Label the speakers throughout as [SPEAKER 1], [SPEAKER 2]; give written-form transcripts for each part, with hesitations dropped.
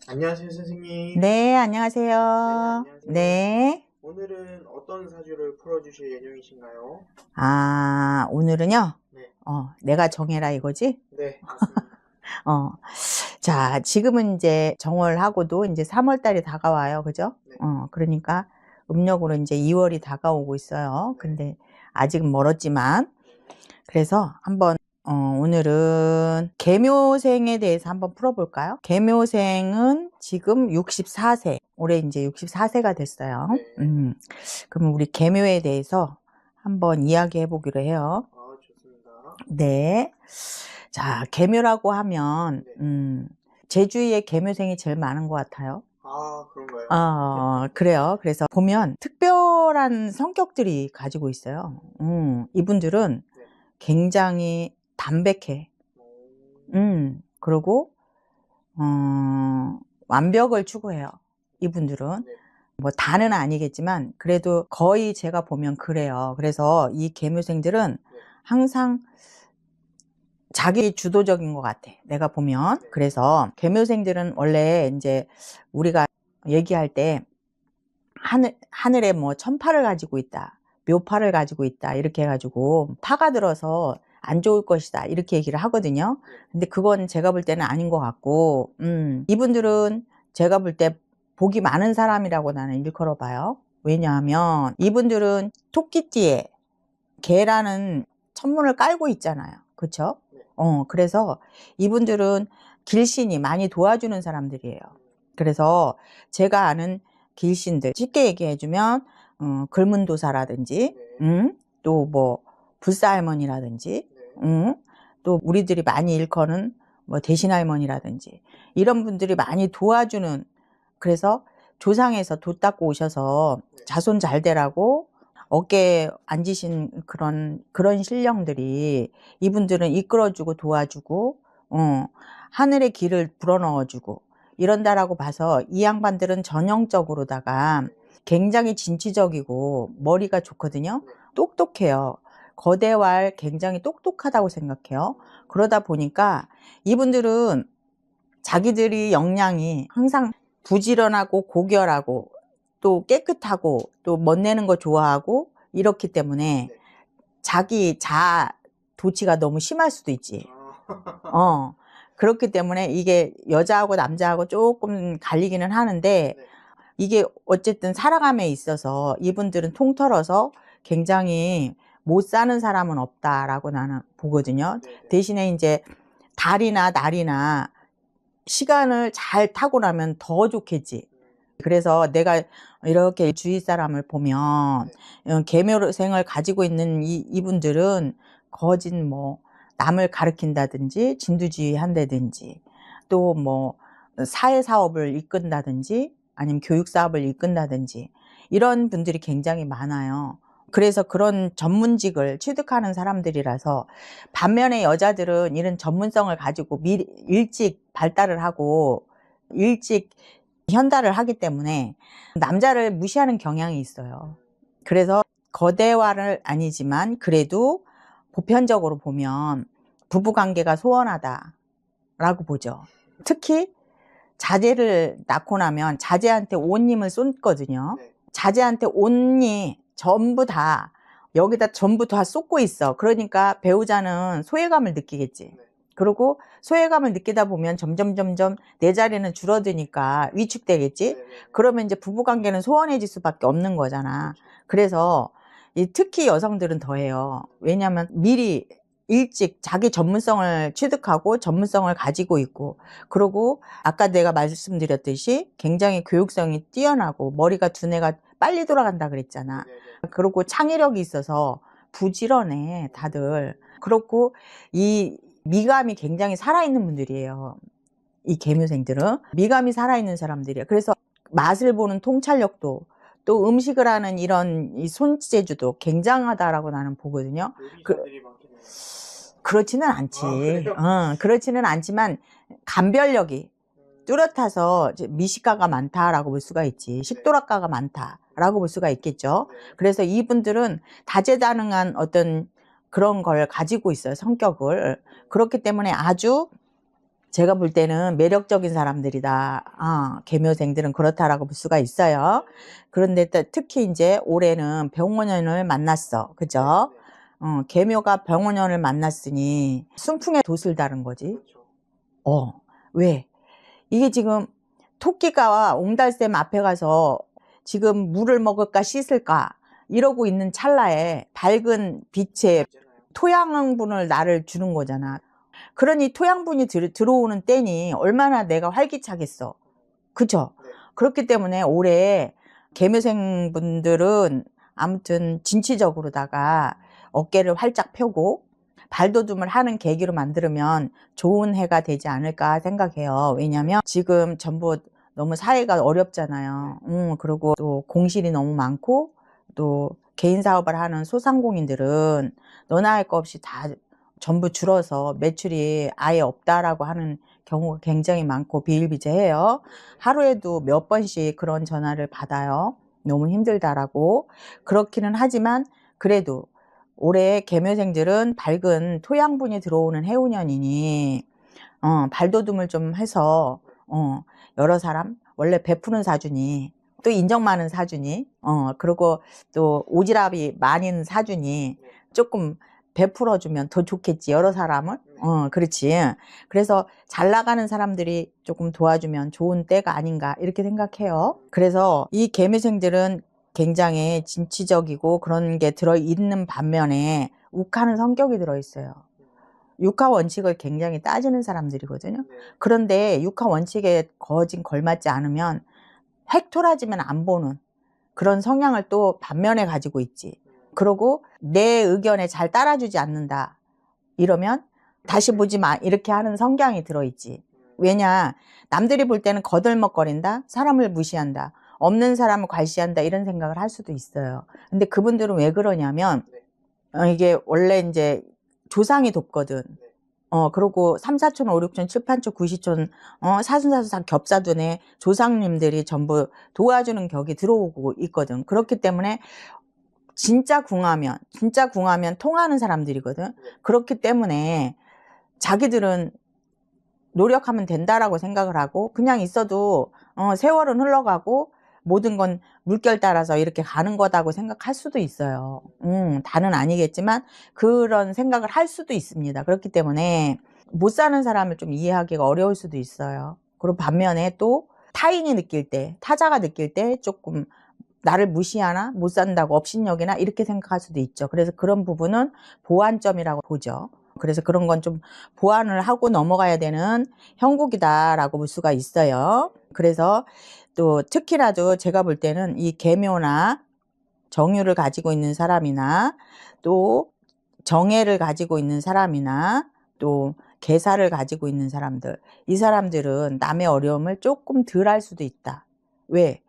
[SPEAKER 1] 안녕하세요, 선생님.
[SPEAKER 2] 네, 안녕하세요.
[SPEAKER 1] 안녕하세요.
[SPEAKER 2] 네.
[SPEAKER 1] 오늘은 어떤 사주를 풀어주실 예정이신가요?
[SPEAKER 2] 오늘은요,
[SPEAKER 1] 네.
[SPEAKER 2] 내가 정해라 이거지?
[SPEAKER 1] 네, 맞습니다.
[SPEAKER 2] 어, 자, 지금은 이제 정월하고도 이제 3월 달이 다가와요. 그죠?
[SPEAKER 1] 네.
[SPEAKER 2] 그러니까 음력으로 이제 2월이 다가오고 있어요.
[SPEAKER 1] 네.
[SPEAKER 2] 근데 아직은 멀었지만,
[SPEAKER 1] 네.
[SPEAKER 2] 그래서 한번, 오늘은 계묘생에 대해서 한번 풀어볼까요? 계묘생은 지금 64세. 올해 이제 64세가 됐어요.
[SPEAKER 1] 네.
[SPEAKER 2] 그럼 우리 계묘에 대해서 한번 이야기해 보기로 해요.
[SPEAKER 1] 좋습니다.
[SPEAKER 2] 네. 자, 계묘라고 하면,
[SPEAKER 1] 네.
[SPEAKER 2] 제주에 계묘생이 제일 많은 것 같아요.
[SPEAKER 1] 그런가요?
[SPEAKER 2] 그래요. 그래서 보면 특별한 성격들이 가지고 있어요. 이분들은
[SPEAKER 1] 네.
[SPEAKER 2] 굉장히 담백해. 그리고, 완벽을 추구해요. 이분들은.
[SPEAKER 1] 네.
[SPEAKER 2] 뭐 다는 아니겠지만 그래도 거의 제가 보면 그래요. 그래서 이 계묘생들은
[SPEAKER 1] 네.
[SPEAKER 2] 항상 자기 주도적인 것 같아, 내가 보면.
[SPEAKER 1] 네.
[SPEAKER 2] 그래서 계묘생들은 원래 이제 우리가 얘기할 때 하늘에 뭐 천파를 가지고 있다, 묘파를 가지고 있다, 이렇게 해가지고 파가 들어서 안 좋을 것이다, 이렇게 얘기를 하거든요. 근데 그건 제가 볼 때는 아닌 것 같고, 이분들은 제가 볼 때 복이 많은 사람이라고 나는 일컬어 봐요. 왜냐하면 이분들은 토끼띠에 개라는 천문을 깔고 있잖아요. 그쵸? 그래서 이분들은 길신이 많이 도와주는 사람들이에요. 그래서 제가 아는 길신들, 쉽게 얘기해주면, 글문도사라든지, 또 뭐, 불사할머니라든지, 또 우리들이 많이 일컫는 뭐 대신할머니라든지, 이런 분들이 많이 도와주는, 그래서 조상에서 도 닦고 오셔서 자손 잘 되라고 어깨에 앉으신 그런 신령들이 이분들은 이끌어주고 도와주고, 하늘의 길을 불어넣어주고, 이런다라고 봐서 이 양반들은 전형적으로다가 굉장히 진취적이고 머리가 좋거든요. 똑똑해요. 거대왈 굉장히 똑똑하다고 생각해요. 그러다 보니까 이분들은 자기들이 역량이 항상 부지런하고 고결하고 또 깨끗하고 또 멋내는 거 좋아하고 이렇기 때문에 자기 자아 도취가 너무 심할 수도 있지. 그렇기 때문에 이게 여자하고 남자하고 조금 갈리기는 하는데, 이게 어쨌든 살아감에 있어서 이분들은 통틀어서 굉장히 못 사는 사람은 없다라고 나는 보거든요. 대신에 이제 달이나 날이나 시간을 잘 타고 나면 더 좋겠지. 그래서 내가 이렇게 주위 사람을 보면 계묘생을 가지고 있는 이분들은 거진 뭐 남을 가르친다든지 진두지휘 한다든지 또 뭐 사회사업을 이끈다든지 아니면 교육사업을 이끈다든지 이런 분들이 굉장히 많아요. 그래서 그런 전문직을 취득하는 사람들이라서, 반면에 여자들은 이런 전문성을 가지고 일찍 발달을 하고 일찍 현달을 하기 때문에 남자를 무시하는 경향이 있어요. 그래서 거대화는 아니지만 그래도 보편적으로 보면 부부관계가 소원하다라고 보죠. 특히 자제를 낳고 나면 자제한테 온 힘을 쏟거든요. 자제한테 온 힘 전부 다 여기다 전부 다 쏟고 있어. 그러니까 배우자는 소외감을 느끼겠지. 그리고 소외감을 느끼다 보면 점점 내 자리는 줄어드니까 위축되겠지. 그러면 이제 부부관계는 소원해질 수밖에 없는 거잖아. 그래서 특히 여성들은 더해요. 왜냐하면 미리 일찍 자기 전문성을 취득하고 전문성을 가지고 있고, 그리고 아까 내가 말씀드렸듯이 굉장히 교육성이 뛰어나고 머리가 두뇌가 빨리 돌아간다 그랬잖아. 그리고 창의력이 있어서 부지런해 다들. 그렇고 이 미감이 굉장히 살아있는 분들이에요. 이 계묘생들은 미감이 살아있는 사람들이에요. 그래서 맛을 보는 통찰력도, 또 음식을 하는 이런 이 손재주도 굉장하다라고 나는 보거든요. 그렇지는 않지. 그렇지는 않지만 감별력이 뚜렷해서 미식가가 많다라고 볼 수가 있지. 식도락가가 많다라고 볼 수가 있겠죠. 그래서 이분들은 다재다능한 어떤 그런 걸 가지고 있어요, 성격을. 그렇기 때문에 아주 제가 볼 때는 매력적인 사람들이다. 계묘생들은 그렇다라고 볼 수가 있어요. 그런데 특히 이제 올해는 병원연을 만났어. 그죠? 계묘가 병원연을 만났으니 순풍에 돛을 다른 거지. 왜? 이게 지금 토끼가 옹달샘 앞에 가서 지금 물을 먹을까 씻을까 이러고 있는 찰나에 밝은 빛에 토양분을 나를 주는 거잖아. 그러니 토양분이 들어오는 때니 얼마나 내가 활기차겠어. 그쵸? 그렇기 때문에 올해 계묘생 분들은 아무튼 진취적으로다가 어깨를 활짝 펴고 발돋움을 하는 계기로 만들면 좋은 해가 되지 않을까 생각해요. 왜냐면 지금 전부 너무 사회가 어렵잖아요. 그리고 또 공실이 너무 많고 또 개인 사업을 하는 소상공인들은 너나 할 거 없이 다 전부 줄어서 매출이 아예 없다라고 하는 경우가 굉장히 많고 비일비재해요. 하루에도 몇 번씩 그런 전화를 받아요. 너무 힘들다라고. 그렇기는 하지만 그래도 올해 계묘생들은 밝은 토양분이 들어오는 해운년이니 발돋움을 좀 해서 여러 사람 원래 베푸는 사주니 또 인정 많은 사주니 그리고 또 오지랖이 많은 사주니 조금 베풀어주면 더 좋겠지, 여러 사람을. 그렇지. 그래서 잘 나가는 사람들이 조금 도와주면 좋은 때가 아닌가 이렇게 생각해요. 그래서 이 계묘생들은 굉장히 진취적이고 그런 게 들어있는 반면에 욱하는 성격이 들어있어요. 육하 원칙을 굉장히 따지는 사람들이거든요. 그런데 육하 원칙에 걸맞지 않으면 획토라지면 안 보는 그런 성향을 또 반면에 가지고 있지. 그러고 내 의견에 잘 따라주지 않는다 이러면 다시 보지 마 이렇게 하는 성향이 들어있지. 왜냐, 남들이 볼 때는 거들먹거린다, 사람을 무시한다, 없는 사람을 괄시한다 이런 생각을 할 수도 있어요. 근데 그분들은 왜 그러냐면 이게 원래 이제 조상이 돕거든. 그리고 3, 4촌, 5, 6촌, 7, 8촌, 9, 10촌, 사순사수 다 겹사둔에 조상님들이 전부 도와주는 격이 들어오고 있거든. 그렇기 때문에 진짜 궁하면 통하는 사람들이거든. 그렇기 때문에 자기들은 노력하면 된다라고 생각을 하고 그냥 있어도 세월은 흘러가고 모든 건 물결 따라서 이렇게 가는 거다고 생각할 수도 있어요. 다는 아니겠지만 그런 생각을 할 수도 있습니다. 그렇기 때문에 못 사는 사람을 좀 이해하기가 어려울 수도 있어요. 그리고 반면에 또 타인이 느낄 때, 타자가 느낄 때 조금 나를 무시하나, 못 산다고 업신여기나 이렇게 생각할 수도 있죠. 그래서 그런 부분은 보완점이라고 보죠. 그래서 그런 건 좀 보완을 하고 넘어가야 되는 형국이다라고 볼 수가 있어요. 그래서 또 특히나도 제가 볼 때는 이 계묘나 정유를 가지고 있는 사람이나 또 정해를 가지고 있는 사람이나 또 계사를 가지고 있는 사람들, 이 사람들은 남의 어려움을 조금 덜 할 수도 있다. 왜?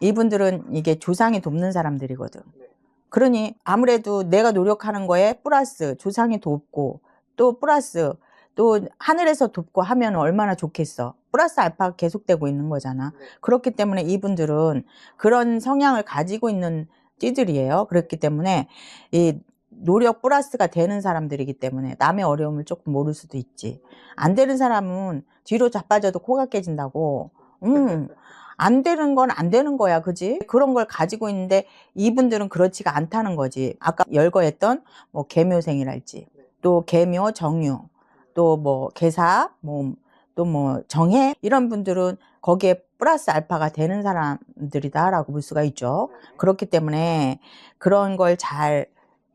[SPEAKER 2] 이분들은 이게 조상이 돕는 사람들이거든. 그러니 아무래도 내가 노력하는 거에 플러스 조상이 돕고 또 플러스 또 하늘에서 돕고 하면 얼마나 좋겠어. 플러스 알파가 계속되고 있는 거잖아. 그렇기 때문에 이분들은 그런 성향을 가지고 있는 띠들이에요. 그렇기 때문에 이 노력 플러스가 되는 사람들이기 때문에 남의 어려움을 조금 모를 수도 있지. 안 되는 사람은 뒤로 자빠져도 코가 깨진다고. 안 되는 건 안 되는 거야, 그지? 그런 걸 가지고 있는데 이분들은 그렇지가 않다는 거지. 아까 열거했던 뭐 계묘생이랄지, 또 계묘, 정유, 또 뭐 계사, 또 뭐 정해 이런 분들은 거기에 플러스 알파가 되는 사람들이다라고 볼 수가 있죠. 그렇기 때문에 그런 걸 잘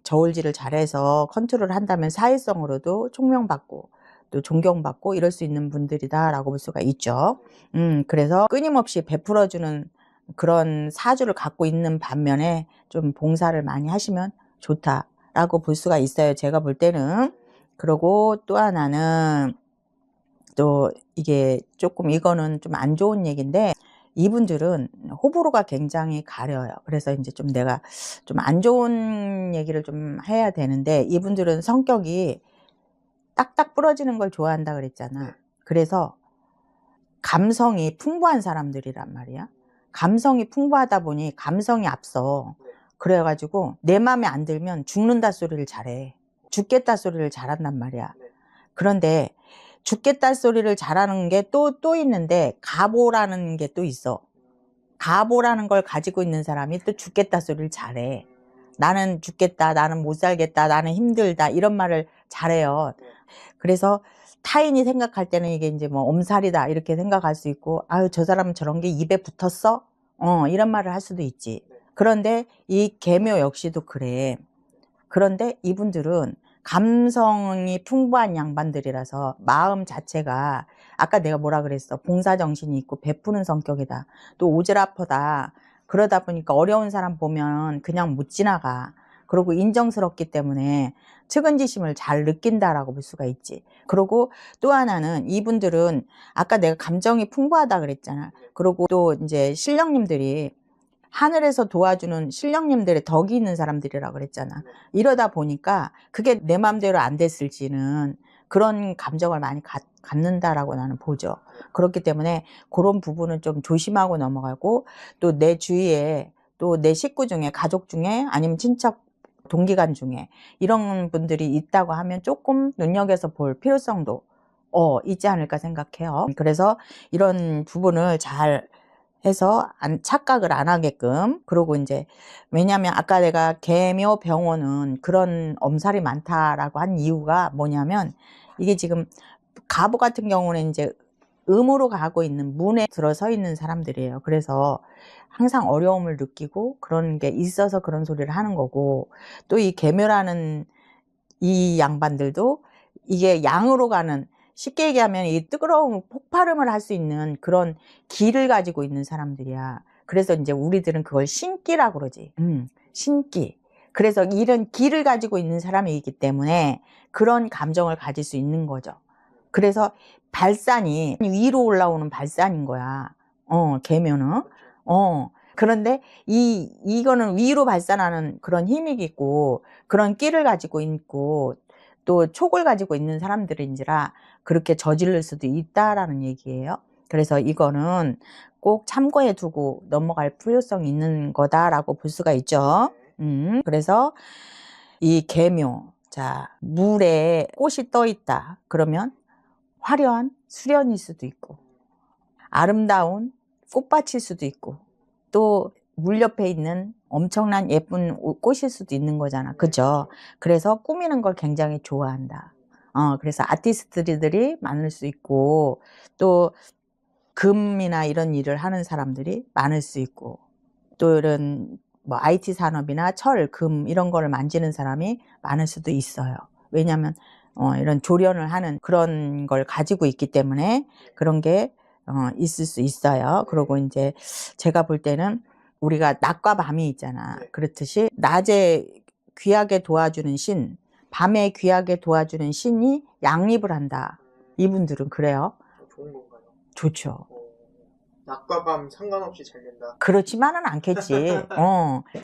[SPEAKER 2] 저울질을 잘해서 컨트롤 한다면 사회성으로도 총명받고 또 존경받고 이럴 수 있는 분들이다라고 볼 수가 있죠. 그래서 끊임없이 베풀어주는 그런 사주를 갖고 있는 반면에 좀 봉사를 많이 하시면 좋다라고 볼 수가 있어요. 제가 볼 때는. 그리고 또 하나는 또 이게 조금 이거는 좀 안 좋은 얘기인데 이분들은 호불호가 굉장히 가려요. 그래서 이제 좀 내가 좀 안 좋은 얘기를 좀 해야 되는데 이분들은 성격이 딱딱 부러지는 걸 좋아한다 그랬잖아. 그래서 감성이 풍부한 사람들이란 말이야. 감성이 풍부하다 보니 감성이 앞서. 그래가지고 내 맘에 안 들면 죽는다 소리를 잘해. 죽겠다 소리를 잘한단 말이야.
[SPEAKER 1] 네.
[SPEAKER 2] 그런데 죽겠다 소리를 잘하는 게 또 있는데 가보라는 게 또 있어. 가보라는 걸 가지고 있는 사람이 또 죽겠다 소리를 잘해. 나는 죽겠다, 나는 못 살겠다, 나는 힘들다 이런 말을 잘해요. 그래서 타인이 생각할 때는 이게 이제 뭐 엄살이다 이렇게 생각할 수 있고, 아유 저 사람은 저런 게 입에 붙었어? 이런 말을 할 수도 있지. 그런데 이 계묘 역시도 그래. 그런데 이분들은 감성이 풍부한 양반들이라서 마음 자체가, 아까 내가 뭐라 그랬어, 봉사정신이 있고 베푸는 성격이다, 또 오지랖하다. 그러다 보니까 어려운 사람 보면 그냥 못 지나가. 그리고 인정스럽기 때문에 측은지심을 잘 느낀다라고 볼 수가 있지. 그리고 또 하나는 이분들은 아까 내가 감정이 풍부하다 그랬잖아. 그리고 또 이제 신령님들이 하늘에서 도와주는 신령님들의 덕이 있는 사람들이라고 그랬잖아. 이러다 보니까 그게 내 맘대로 안 됐을지는 그런 감정을 많이 갖는다라고 나는 보죠. 그렇기 때문에 그런 부분은 좀 조심하고 넘어가고, 또 내 주위에 또 내 식구 중에, 가족 중에, 아니면 친척 동기간 중에 이런 분들이 있다고 하면 조금 눈여겨서 볼 필요성도 있지 않을까 생각해요. 그래서 이런 부분을 잘 해서 착각을 안 하게끔. 그러고 이제 왜냐면 아까 내가 계묘 병원은 그런 엄살이 많다라고 한 이유가 뭐냐면, 이게 지금 가보 같은 경우는 이제 음으로 가고 있는 문에 들어서 있는 사람들이에요. 그래서 항상 어려움을 느끼고 그런 게 있어서 그런 소리를 하는 거고, 또 이 계묘라는 이 양반들도 이게 양으로 가는, 쉽게 얘기하면 이 뜨거운 폭발음을 할 수 있는 그런 기를 가지고 있는 사람들이야. 그래서 이제 우리들은 그걸 신기라고 그러지. 신기. 그래서 이런 기를 가지고 있는 사람이기 때문에 그런 감정을 가질 수 있는 거죠. 그래서 발산이 위로 올라오는 발산인 거야. 계면은. 그런데 이거는 위로 발산하는 그런 힘이 있고 그런 끼를 가지고 있고 또 촉을 가지고 있는 사람들인지라 그렇게 저지를 수도 있다라는 얘기예요. 그래서 이거는 꼭 참고해 두고 넘어갈 필요성이 있는 거다라고 볼 수가 있죠. 그래서 이 계묘, 자, 물에 꽃이 떠 있다 그러면 화려한 수련일 수도 있고, 아름다운 꽃밭일 수도 있고, 또 물 옆에 있는 엄청난 예쁜 꽃일 수도 있는 거잖아. 그죠? 그래서 꾸미는 걸 굉장히 좋아한다. 그래서 아티스트들이 많을 수 있고, 또 금이나 이런 일을 하는 사람들이 많을 수 있고, 또 이런 뭐 IT 산업이나 철, 금 이런 거를 만지는 사람이 많을 수도 있어요. 왜냐하면 이런 조련을 하는 그런 걸 가지고 있기 때문에 그런 게 있을 수 있어요. 그리고 이제 제가 볼 때는 우리가 낮과 밤이 있잖아. 그렇듯이 낮에 귀하게 도와주는 신, 밤에 귀하게 도와주는 신이 양립을 한다. 이분들은 그래요.
[SPEAKER 1] 좋은 건가요?
[SPEAKER 2] 좋죠.
[SPEAKER 1] 낮과 밤 상관없이 잘 된다.
[SPEAKER 2] 그렇지만은 않겠지.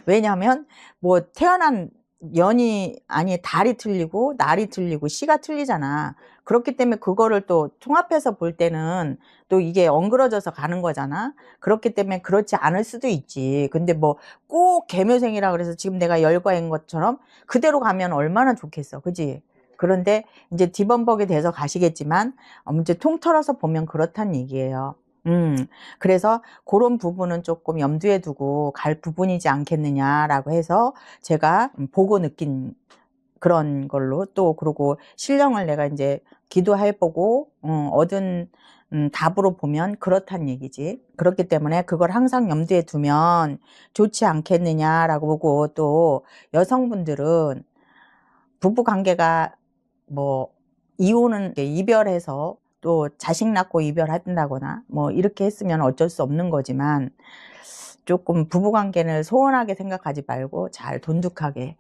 [SPEAKER 2] 왜냐하면 뭐 태어난 년이, 아니 달이 틀리고 날이 틀리고 시가 틀리잖아. 그렇기 때문에 그거를 또 통합해서 볼 때는 또 이게 엉그러져서 가는 거잖아. 그렇기 때문에 그렇지 않을 수도 있지. 근데 뭐 꼭 계묘생이라 그래서 지금 내가 열과인 것처럼 그대로 가면 얼마나 좋겠어. 그지? 그런데 이제 뒤범벅이 돼서 가시겠지만 이제 통틀어서 보면 그렇단 얘기예요. 그래서 그런 부분은 조금 염두에 두고 갈 부분이지 않겠느냐라고 해서 제가 보고 느낀 그런 걸로, 또 그러고 신령을 내가 이제 기도해보고 얻은 답으로 보면 그렇단 얘기지. 그렇기 때문에 그걸 항상 염두에 두면 좋지 않겠느냐라고 보고, 또 여성분들은 부부관계가 뭐 이혼은 이별해서 또 자식 낳고 이별한다거나 뭐 이렇게 했으면 어쩔 수 없는 거지만, 조금 부부관계를 소원하게 생각하지 말고 잘 돈독하게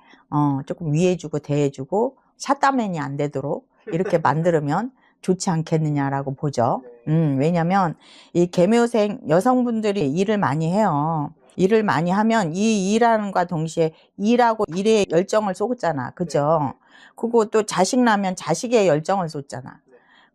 [SPEAKER 2] 조금 위해주고 대해주고 샷다맨이 안 되도록 이렇게 만들면 좋지 않겠느냐라고 보죠. 왜냐면 이 계묘생 여성분들이 일을 많이 해요. 일을 많이 하면 이 일하는 과 동시에 일하고 일에 열정을 쏟잖아. 그죠? 그리고 또 자식 낳으면 자식의 열정을 쏟잖아.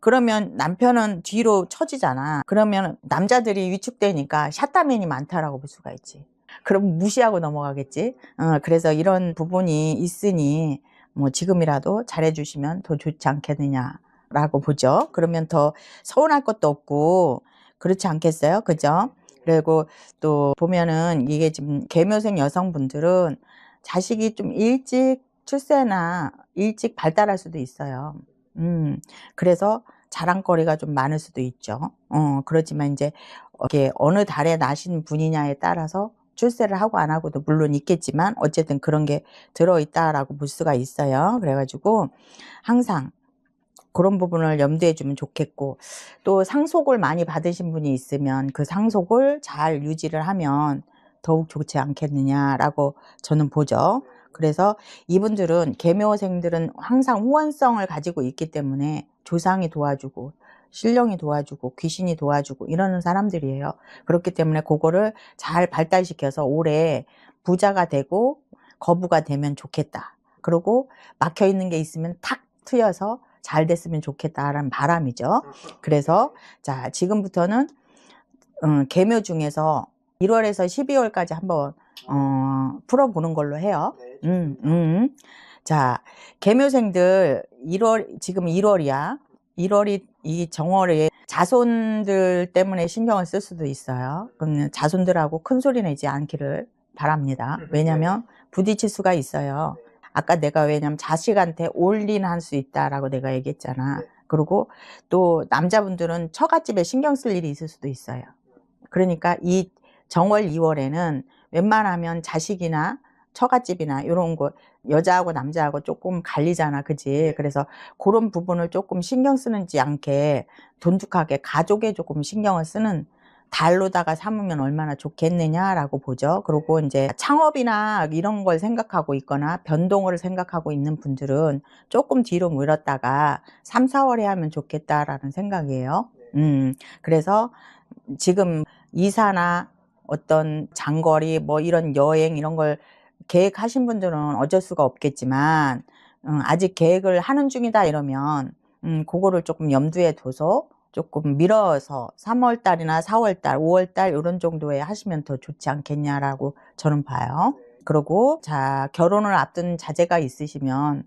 [SPEAKER 2] 그러면 남편은 뒤로 처지잖아. 그러면 남자들이 위축되니까 샷다맨이 많다라고 볼 수가 있지. 그럼 무시하고 넘어가겠지. 그래서 이런 부분이 있으니 뭐 지금이라도 잘해주시면 더 좋지 않겠느냐라고 보죠. 그러면 더 서운할 것도 없고 그렇지 않겠어요? 그죠? 그리고 또 보면은 이게 지금 계묘생 여성분들은 자식이 좀 일찍 출세나 일찍 발달할 수도 있어요. 그래서 자랑거리가 좀 많을 수도 있죠. 그렇지만 이제 이게 어느 달에 나신 분이냐에 따라서 출세를 하고 안 하고도 물론 있겠지만 어쨌든 그런 게 들어있다라고 볼 수가 있어요. 그래가지고 항상 그런 부분을 염두해 주면 좋겠고, 또 상속을 많이 받으신 분이 있으면 그 상속을 잘 유지를 하면 더욱 좋지 않겠느냐라고 저는 보죠. 그래서 이분들은 계묘생들은 항상 후원성을 가지고 있기 때문에 조상이 도와주고 신령이 도와주고 귀신이 도와주고 이러는 사람들이에요. 그렇기 때문에 그거를 잘 발달시켜서 올해 부자가 되고 거부가 되면 좋겠다. 그리고 막혀 있는 게 있으면 탁 트여서 잘 됐으면 좋겠다라는 바람이죠. 그래서 자, 지금부터는 계묘 중에서 1월에서 12월까지 한번 풀어보는 걸로 해요. 자, 계묘생들 1월, 지금 1월이야. 1월이 이 정월에 자손들 때문에 신경을 쓸 수도 있어요. 그럼 자손들하고 큰 소리 내지 않기를 바랍니다. 왜냐면 부딪힐 수가 있어요. 아까 내가 왜냐면 자식한테 올인할 수 있다라고 내가 얘기했잖아. 그리고 또 남자분들은 처갓집에 신경 쓸 일이 있을 수도 있어요. 그러니까 이 정월 2월에는 웬만하면 자식이나 처갓집이나 이런 거 여자하고 남자하고 조금 갈리잖아, 그지? 그래서 그런 부분을 조금 신경 쓰는지 않게 돈독하게 가족에 조금 신경을 쓰는 달로다가 삼으면 얼마나 좋겠느냐라고 보죠. 그리고 이제 창업이나 이런 걸 생각하고 있거나 변동을 생각하고 있는 분들은 조금 뒤로 미뤘다가 3, 4월에 하면 좋겠다라는 생각이에요. 그래서 지금 이사나 어떤 장거리 뭐 이런 여행 이런 걸 계획하신 분들은 어쩔 수가 없겠지만 아직 계획을 하는 중이다 이러면 그거를 조금 염두에 둬서 조금 미뤄서 3월 달이나 4월 달, 5월 달 이런 정도에 하시면 더 좋지 않겠냐라고 저는 봐요. 그리고 자, 결혼을 앞둔 자제가 있으시면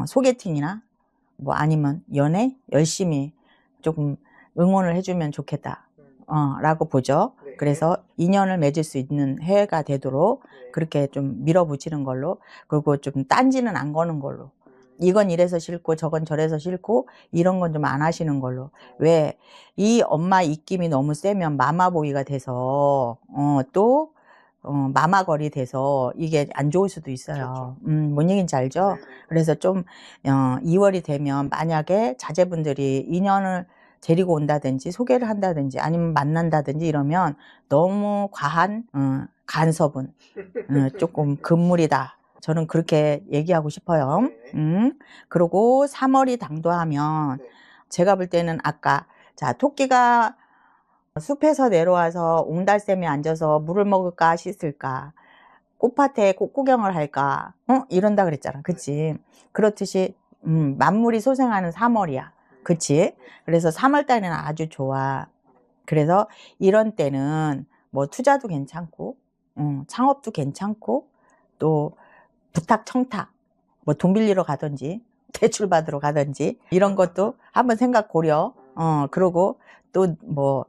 [SPEAKER 2] 소개팅이나 뭐 아니면 연애 열심히 조금 응원을 해주면 좋겠다. 라고 보죠. 그래서 인연을 맺을 수 있는 해가 되도록 그렇게 좀 밀어붙이는 걸로, 그리고 좀 딴지는 안 거는 걸로, 이건 이래서 싫고 저건 저래서 싫고 이런 건 좀 안 하시는 걸로. 왜? 이 엄마 입김이 너무 세면 마마보이가 돼서 또 마마거리 돼서 이게 안 좋을 수도 있어요. 뭔 얘기인지 알죠? 그래서 좀 2월이 되면 만약에 자제분들이 인연을 데리고 온다든지 소개를 한다든지 아니면 만난다든지 이러면 너무 과한 간섭은 조금 금물이다. 저는 그렇게 얘기하고 싶어요. 그리고 3월이 당도하면 제가 볼 때는 아까 자, 토끼가 숲에서 내려와서 옹달샘에 앉아서 물을 먹을까 씻을까, 꽃밭에 꽃 구경을 할까 이런다 그랬잖아. 그치? 그렇듯이 만물이 소생하는 3월이야. 그치? 그래서 3월 달에는 아주 좋아. 그래서 이런 때는 뭐 투자도 괜찮고 창업도 괜찮고 또 부탁 청탁 뭐 돈 빌리러 가든지 대출 받으러 가든지 이런 것도 한번 생각 고려. 그러고 또 뭐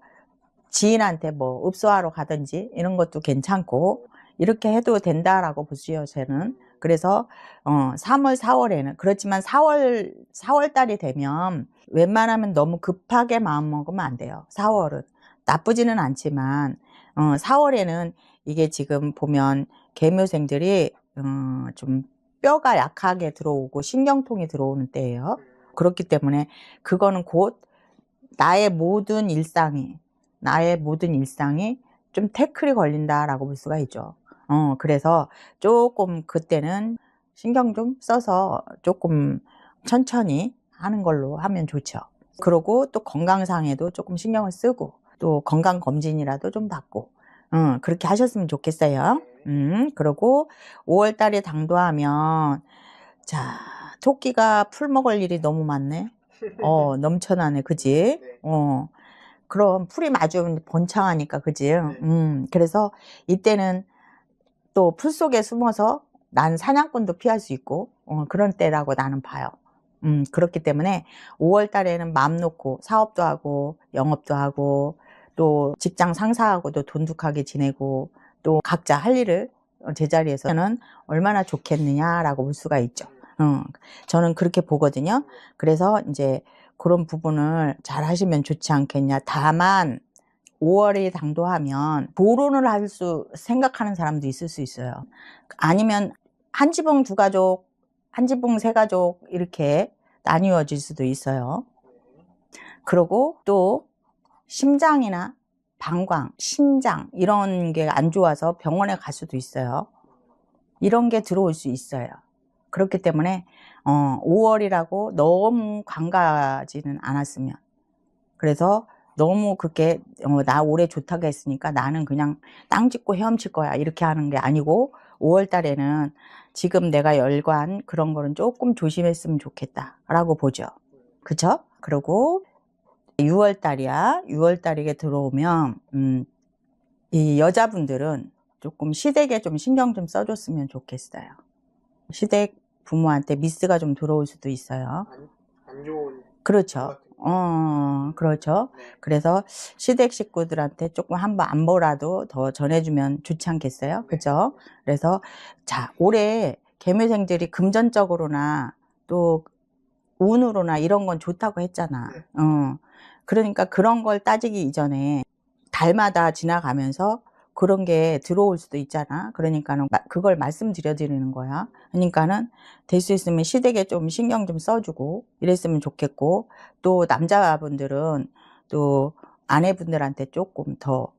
[SPEAKER 2] 지인한테 뭐 읍소하러 가든지 이런 것도 괜찮고 이렇게 해도 된다라고 보시요, 저는. 그래서 3월, 4월에는 그렇지만 4월 달이 되면 웬만하면 너무 급하게 마음 먹으면 안 돼요. 4월은 나쁘지는 않지만 4월에는 이게 지금 보면 계묘생들이 좀 뼈가 약하게 들어오고 신경통이 들어오는 때예요. 그렇기 때문에 그거는 곧 나의 모든 일상이 좀 태클이 걸린다라고 볼 수가 있죠. 그래서 조금 그때는 신경 좀 써서 조금 천천히 하는 걸로 하면 좋죠. 그리고 또 건강상에도 조금 신경을 쓰고 또 건강검진이라도 좀 받고 그렇게 하셨으면 좋겠어요. 그리고 5월 달에 당도하면 자, 토끼가 풀 먹을 일이 너무 많네. 넘쳐나네, 그지? 그럼 풀이 마주 번창하니까, 그지? 그래서 이때는 또 풀 속에 숨어서 난 사냥꾼도 피할 수 있고 그런 때라고 나는 봐요. 그렇기 때문에 5월 달에는 마음 놓고 사업도 하고 영업도 하고 또 직장 상사하고도 돈독하게 지내고 또 각자 할 일을 제자리에서는 얼마나 좋겠느냐라고 볼 수가 있죠. 저는 그렇게 보거든요. 그래서 이제 그런 부분을 잘 하시면 좋지 않겠냐. 다만 5월이 당도하면 도론을 생각하는 사람도 있을 수 있어요. 아니면 한 지붕 두 가족, 한 지붕 세 가족 이렇게 나뉘어질 수도 있어요. 그리고 또 심장이나 방광, 신장 이런 게 안 좋아서 병원에 갈 수도 있어요. 이런 게 들어올 수 있어요. 그렇기 때문에 5월이라고 너무 관가하지는 않았으면. 그래서 너무 그렇게 나 올해 좋다고 했으니까 나는 그냥 땅 짓고 헤엄칠 거야 이렇게 하는 게 아니고 5월 달에는 지금 내가 열관 그런 거는 조금 조심했으면 좋겠다라고 보죠. 그쵸? 그리고 6월 달이야. 6월 달에 들어오면 이 여자분들은 조금 시댁에 좀 신경 좀 써줬으면 좋겠어요. 시댁 부모한테 미스가 좀 들어올 수도 있어요.
[SPEAKER 1] 안 좋은.
[SPEAKER 2] 그렇죠. 그렇죠.
[SPEAKER 1] 네.
[SPEAKER 2] 그래서 시댁 식구들한테 조금 한번 안보라도 더 전해주면 좋지 않겠어요?
[SPEAKER 1] 네.
[SPEAKER 2] 그죠? 그래서 자, 올해 개묘생들이 금전적으로나 또 운으로나 이런 건 좋다고 했잖아.
[SPEAKER 1] 네.
[SPEAKER 2] 그러니까 그런 걸 따지기 이전에 달마다 지나가면서 그런 게 들어올 수도 있잖아. 그러니까는 그걸 말씀드리는 거야. 그러니까는 될 수 있으면 시댁에 좀 신경 좀 써주고 이랬으면 좋겠고, 또 남자분들은 또 아내분들한테 조금 더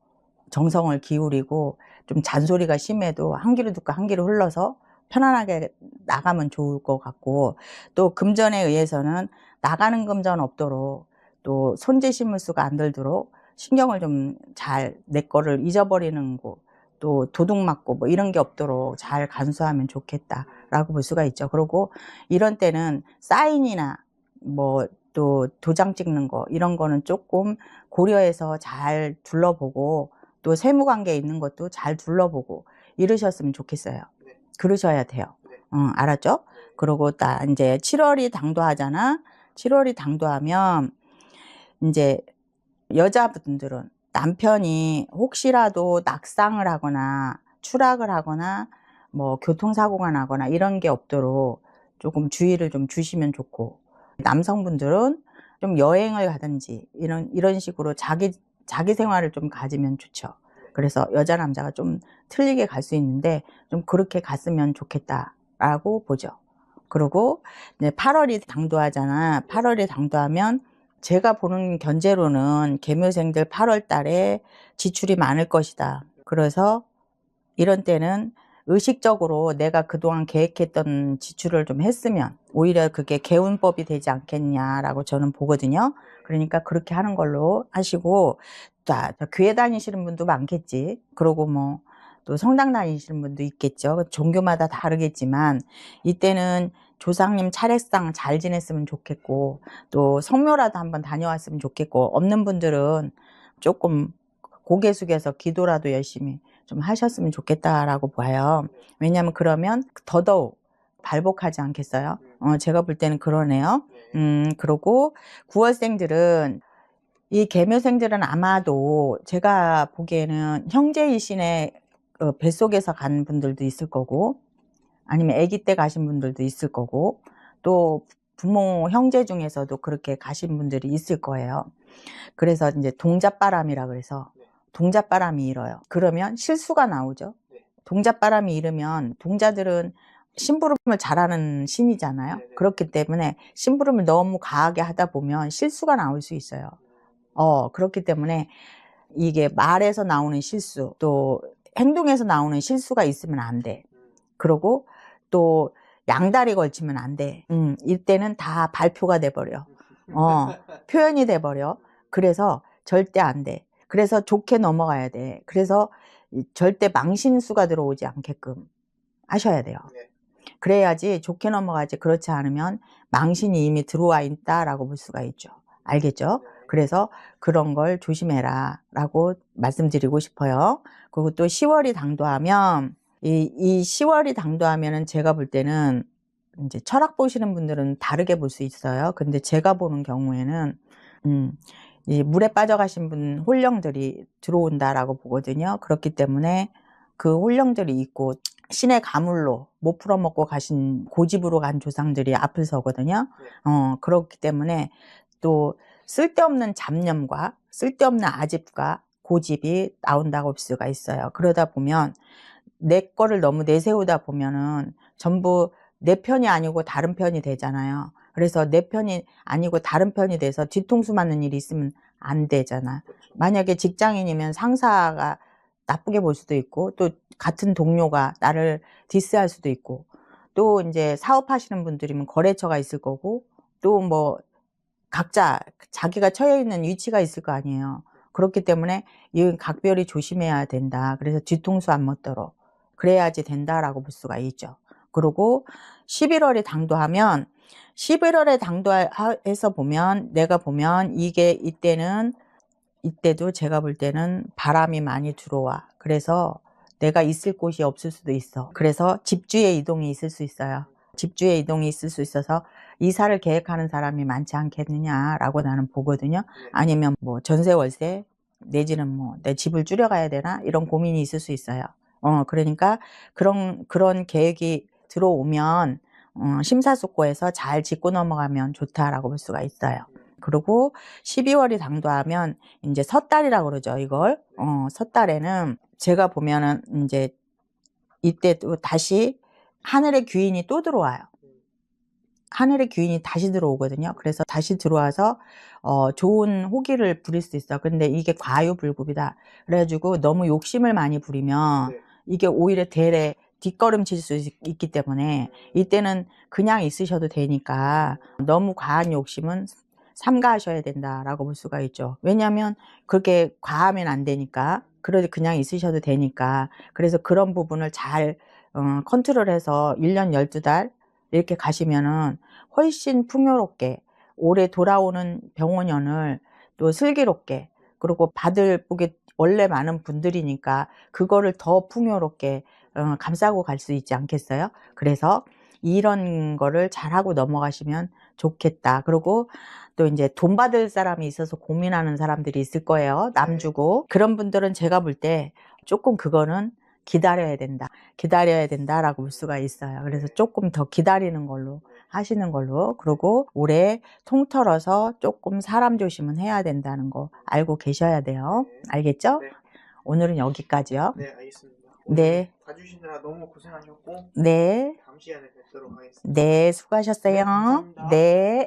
[SPEAKER 2] 정성을 기울이고 좀 잔소리가 심해도 한 귀로 듣고 한 귀로 흘러서 편안하게 나가면 좋을 것 같고, 또 금전에 의해서는 나가는 금전 없도록 또 손재심물수가 안 들도록 신경을 좀 잘 내 거를 잊어버리는 거, 또 도둑 맞고 뭐 이런 게 없도록 잘 간수하면 좋겠다라고 볼 수가 있죠. 그리고 이런 때는 사인이나 뭐 또 도장 찍는 거 이런 거는 조금 고려해서 잘 둘러보고 또 세무관계에 있는 것도 잘 둘러보고 이러셨으면 좋겠어요.
[SPEAKER 1] 네.
[SPEAKER 2] 그러셔야 돼요.
[SPEAKER 1] 네.
[SPEAKER 2] 알았죠? 그리고 딱 이제 7월이 당도하잖아. 7월이 당도하면 이제 여자분들은 남편이 혹시라도 낙상을 하거나 추락을 하거나 뭐 교통사고가 나거나 이런 게 없도록 조금 주의를 좀 주시면 좋고, 남성분들은 좀 여행을 가든지 이런 식으로 자기 생활을 좀 가지면 좋죠. 그래서 여자 남자가 좀 틀리게 갈 수 있는데 좀 그렇게 갔으면 좋겠다라고 보죠. 그리고 이제 8월이 당도하잖아. 8월이 당도하면 제가 보는 견제로는 개묘생들 8월 달에 지출이 많을 것이다. 그래서 이런 때는 의식적으로 내가 그동안 계획했던 지출을 좀 했으면 오히려 그게 개운법이 되지 않겠냐라고 저는 보거든요. 그러니까 그렇게 하는 걸로 하시고, 자, 교회 다니시는 분도 많겠지. 그러고 뭐 또 성당 다니시는 분도 있겠죠. 종교마다 다르겠지만 이때는 조상님 차례상 잘 지냈으면 좋겠고, 또 성묘라도 한번 다녀왔으면 좋겠고, 없는 분들은 조금 고개 숙여서 기도라도 열심히 좀 하셨으면 좋겠다라고 봐요. 왜냐하면 그러면 더더욱 발복하지 않겠어요? 제가 볼 때는 그러네요. 그리고 9월생들은 이 개묘생들은 아마도 제가 보기에는 형제이신의 뱃속에서 간 분들도 있을 거고, 아니면 아기 때 가신 분들도 있을 거고, 또 부모 형제 중에서도 그렇게 가신 분들이 있을 거예요. 그래서 이제 동잣바람이라 그래서 동잣바람이 일어요. 그러면 실수가 나오죠. 동잣바람이 일으면 동자들은 심부름을 잘하는 신이잖아요. 그렇기 때문에 심부름을 너무 과하게 하다 보면 실수가 나올 수 있어요. 그렇기 때문에 이게 말에서 나오는 실수, 또 행동에서 나오는 실수가 있으면 안 돼. 그리고 또 양다리 걸치면 안 돼. 이때는 다 발표가 돼버려. 표현이 돼버려. 그래서 절대 안 돼. 그래서 좋게 넘어가야 돼. 그래서 절대 망신수가 들어오지 않게끔 하셔야 돼요. 그래야지 좋게 넘어가지. 그렇지 않으면 망신이 이미 들어와 있다라고 볼 수가 있죠. 알겠죠? 그래서 그런 걸 조심해라 라고 말씀드리고 싶어요. 그리고 또 10월이 당도하면 이 10월이 당도하면은 제가 볼 때는 이제 철학 보시는 분들은 다르게 볼 수 있어요. 근데 제가 보는 경우에는 이 물에 빠져가신 분 홀령들이 들어온다라고 보거든요. 그렇기 때문에 그 홀령들이 있고 신의 가물로 못 풀어먹고 가신 고집으로 간 조상들이 앞을 서거든요. 그렇기 때문에 또 쓸데없는 잡념과 쓸데없는 아집과 고집이 나온다고 볼 수가 있어요. 그러다 보면 내 거를 너무 내세우다 보면은 전부 내 편이 아니고 다른 편이 되잖아요. 그래서 내 편이 아니고 다른 편이 돼서 뒤통수 맞는 일이 있으면 안 되잖아. 만약에 직장인이면 상사가 나쁘게 볼 수도 있고, 또 같은 동료가 나를 디스할 수도 있고, 또 이제 사업하시는 분들이면 거래처가 있을 거고, 또 뭐 각자 자기가 처해 있는 위치가 있을 거 아니에요. 그렇기 때문에 이 각별히 조심해야 된다. 그래서 뒤통수 안 맞도록 그래야지 된다라고 볼 수가 있죠. 그리고 11월에 당도하면 11월에 당도해서 보면 내가 보면 이게 이때도 제가 볼 때는 바람이 많이 들어와. 그래서 내가 있을 곳이 없을 수도 있어. 그래서 집주의 이동이 있을 수 있어요. 집주의 이동이 있을 수 있어서 이사를 계획하는 사람이 많지 않겠느냐라고 나는 보거든요. 아니면 뭐 전세 월세 내지는 뭐 내 집을 줄여가야 되나 이런 고민이 있을 수 있어요. 그러니까 그런 계획이 들어오면 심사숙고해서 잘 짚고 넘어가면 좋다라고 볼 수가 있어요. 그리고 12월이 당도하면 이제 섣달이라고 그러죠, 이걸. 섣달에는 제가 보면은 이제 이때 또 다시 하늘의 귀인이 또 들어와요. 하늘의 귀인이 다시 들어오거든요. 그래서 다시 들어와서 좋은 호기를 부릴 수 있어. 근데 이게 과유불급이다. 그래가지고 너무 욕심을 많이 부리면 이게 오히려 대래 뒷걸음칠 수 있기 때문에 이때는 그냥 있으셔도 되니까 너무 과한 욕심은 삼가하셔야 된다라고 볼 수가 있죠. 왜냐하면 그렇게 과하면 안 되니까. 그러지 그냥 있으셔도 되니까. 그래서 그런 부분을 잘 컨트롤해서 1년 12달 이렇게 가시면은 훨씬 풍요롭게 올해 돌아오는 병원연을 또 슬기롭게 그리고 받을 복이 원래 많은 분들이니까 그거를 더 풍요롭게 감싸고 갈 수 있지 않겠어요? 그래서 이런 거를 잘하고 넘어가시면 좋겠다. 그리고 또 이제 돈 받을 사람이 있어서 고민하는 사람들이 있을 거예요. 남 주고. 그런 분들은 제가 볼 때 조금 그거는 기다려야 된다라고 볼 수가 있어요. 그래서 조금 더 기다리는 걸로 하시는 걸로. 그리고 올해 통틀어서 조금 사람 조심은 해야 된다는 거 알고 계셔야 돼요. 알겠죠?
[SPEAKER 1] 네.
[SPEAKER 2] 오늘은 여기까지요.
[SPEAKER 1] 네, 알겠습니다.
[SPEAKER 2] 네.
[SPEAKER 1] 봐주시느라 너무 고생하셨고
[SPEAKER 2] 네.
[SPEAKER 1] 다음 시간에 뵙도록 하겠습니다.
[SPEAKER 2] 네, 수고하셨어요.
[SPEAKER 1] 네, 감사합니다.
[SPEAKER 2] 네.